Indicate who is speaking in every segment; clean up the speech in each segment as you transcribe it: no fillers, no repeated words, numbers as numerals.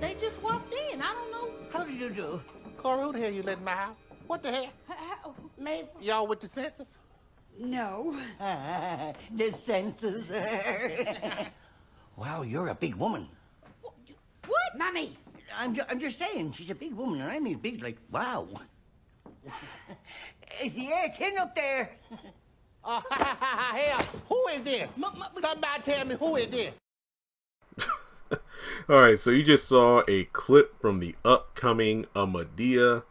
Speaker 1: They just walked in. I don't know.
Speaker 2: How did you do?
Speaker 1: Corey, who the hell you let in my house? What the hell?
Speaker 2: Maybe.
Speaker 1: Y'all with the census?
Speaker 3: No.
Speaker 2: The census. Wow, you're a big woman.
Speaker 1: What?
Speaker 3: Mommy!
Speaker 2: I'm just saying, she's a big woman, and I mean big, like, wow. Yeah, it's him up there.
Speaker 1: Hell, who is this? Somebody tell me who is this?
Speaker 4: Alright, so you just saw a clip from the upcoming Madea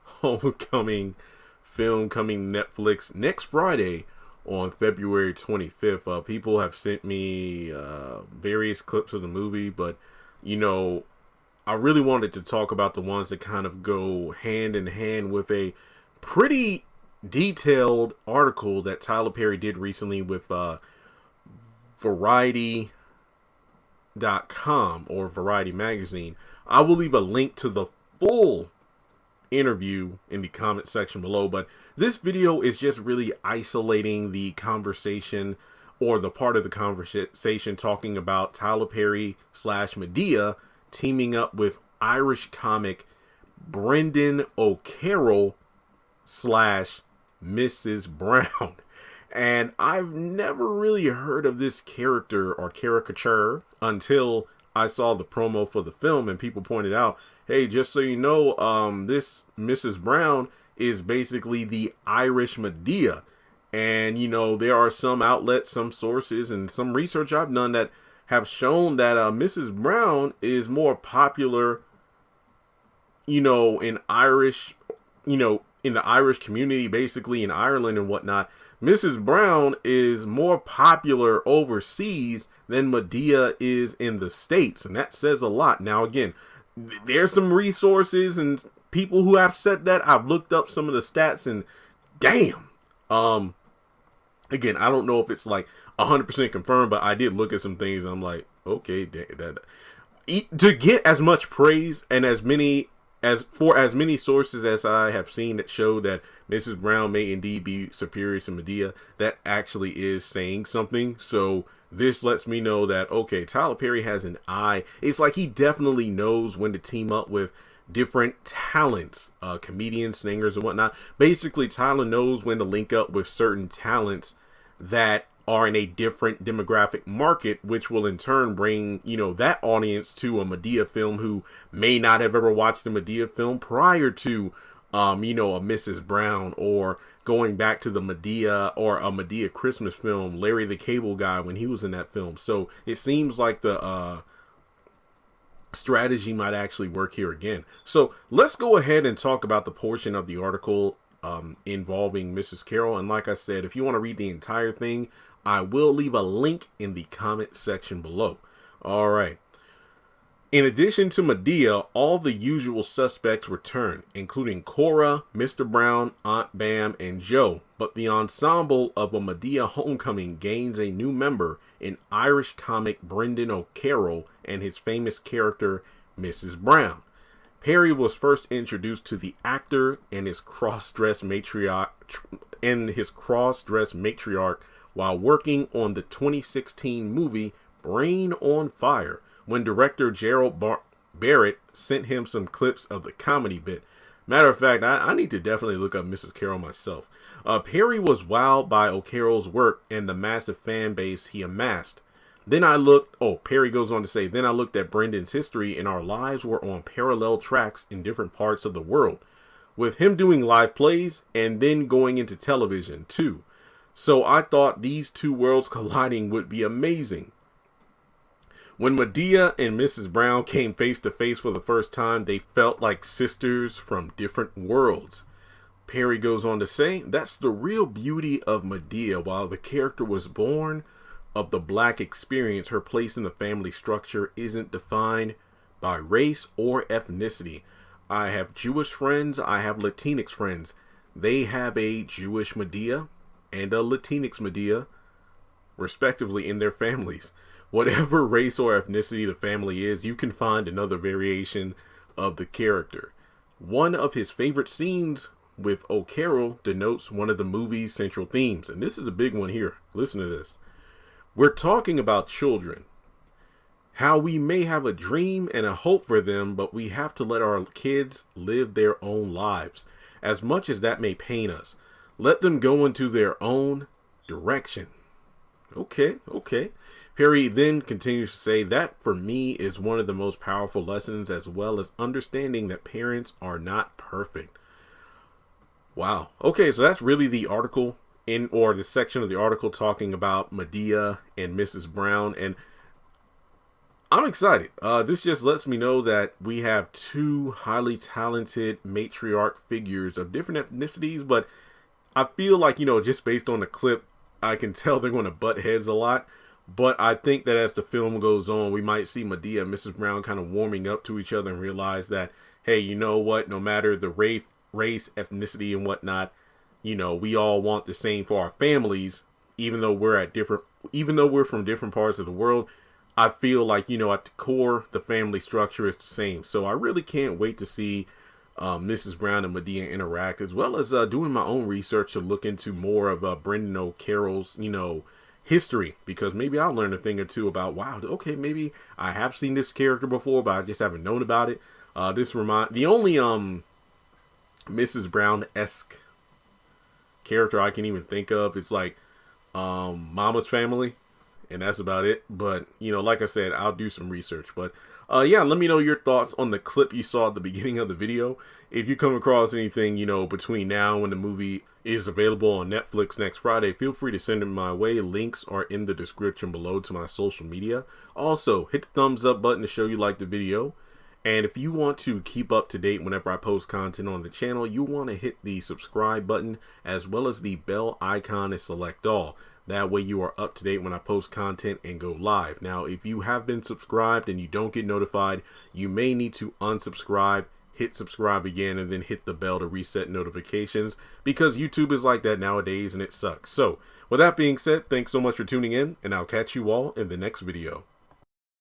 Speaker 4: homecoming film coming Netflix next Friday on February 25th. People have sent me various clips of the movie, but you know, I really wanted to talk about the ones that kind of go hand in hand with a pretty detailed article that Tyler Perry did recently with Variety.com or Variety Magazine. I will leave a link to the full interview in the comment section below, but this video is just really isolating the conversation, or the part of the conversation talking about Tyler Perry / Madea teaming up with Irish comic Brendan O'Carroll / Mrs. Brown. And I've never really heard of this character or caricature until I saw the promo for the film, and people pointed out, hey, just so you know, this Mrs. Brown is basically the Irish Madea. And, you know, there are some outlets, some sources, and some research I've done that have shown that Mrs. Brown is more popular, you know, in Irish, you know, in the Irish community, basically in Ireland and whatnot. Mrs. Brown is more popular overseas than Madea is in the States, and that says a lot. Now, again, there's some resources and people who have said that. I've looked up some of the stats, and damn. Again, I don't know if it's like 100% confirmed, but I did look at some things, and I'm like, okay, to get as much praise and as many sources as I have seen that show that Mrs. Brown may indeed be superior to Madea, that actually is saying something. So this lets me know that, okay, Tyler Perry has an eye. It's like he definitely knows when to team up with different talents, comedians, singers, and whatnot. Basically, Tyler knows when to link up with certain talents that are in a different demographic market, which will in turn bring, you know, that audience to a Madea film who may not have ever watched a Madea film prior to, you know, a Mrs. Brown, or going back to the Madea or a Madea Christmas film, Larry the Cable Guy, when he was in that film. So it seems like the strategy might actually work here again. So let's go ahead and talk about the portion of the article involving Mrs. Carroll. And like I said, if you want to read the entire thing, I will leave a link in the comment section below. All right. In addition to Madea, all the usual suspects return, including Cora, Mr. Brown, Aunt Bam, and Joe. But the ensemble of a Madea homecoming gains a new member in Irish comic Brendan O'Carroll and his famous character, Mrs. Brown. Perry was first introduced to the actor and his cross-dress matriarch while working on the 2016 movie Brain on Fire, when director Gerald Barrett sent him some clips of the comedy bit. Matter of fact, I need to definitely look up Mrs. Carroll myself. Perry was wowed by O'Carroll's work and the massive fan base he amassed. Perry goes on to say, then I looked at Brendan's history, and our lives were on parallel tracks in different parts of the world, with him doing live plays and then going into television too. So I thought these two worlds colliding would be amazing. When Madea and Mrs. Brown came face to face for the first time, they felt like sisters from different worlds. Perry goes on to say, that's the real beauty of Madea. While the character was born of the black experience, her place in the family structure isn't defined by race or ethnicity. I have Jewish friends, I have Latinx friends. They have a Jewish Madea and a Latinx Madea, respectively, in their families. Whatever race or ethnicity the family is, you can find another variation of the character. One of his favorite scenes with O'Carroll denotes one of the movie's central themes. And this is a big one here. Listen to this. We're talking about children. how we may have a dream and a hope for them, but we have to let our kids live their own lives, as much as that may pain us. Let them go into their own direction. Okay. Perry then continues to say that for me is one of the most powerful lessons, as well as understanding that parents are not perfect. Wow. Okay, so that's really the article or the section of the article talking about Madea and Mrs. Brown, and I'm excited. This just lets me know that we have two highly talented matriarch figures of different ethnicities, but I feel like, just based on the clip, I can tell they're going to butt heads a lot. But I think that as the film goes on, we might see Madea and Mrs. Brown kind of warming up to each other and realize that, hey, you know what? No matter the race, ethnicity, and whatnot, we all want the same for our families, even though we're from different parts of the world. I feel like, at the core, the family structure is the same. So I really can't wait to see Mrs. Brown and Madea interact, as well as doing my own research to look into more of Brendan O'Carroll's, history, because maybe I'll learn a thing or two about, wow, okay, maybe I have seen this character before, but I just haven't known about it. The only Mrs. Brown-esque character I can even think of is like Mama's Family, and that's about it. But like I said, I'll do some research. But yeah, let me know your thoughts on the clip you saw at the beginning of the video. If you come across anything between now and when the movie is available on Netflix next Friday, feel free to send it my way. Links are in the description below to my social media. Also, hit the thumbs up button to show you like the video. And if you want to keep up to date whenever I post content on the channel, you want to hit the subscribe button as well as the bell icon and select all. That way you are up to date when I post content and go live. Now, if you have been subscribed and you don't get notified, you may need to unsubscribe, hit subscribe again, and then hit the bell to reset notifications, because YouTube is like that nowadays and it sucks. So with that being said, thanks so much for tuning in, and I'll catch you all in the next video.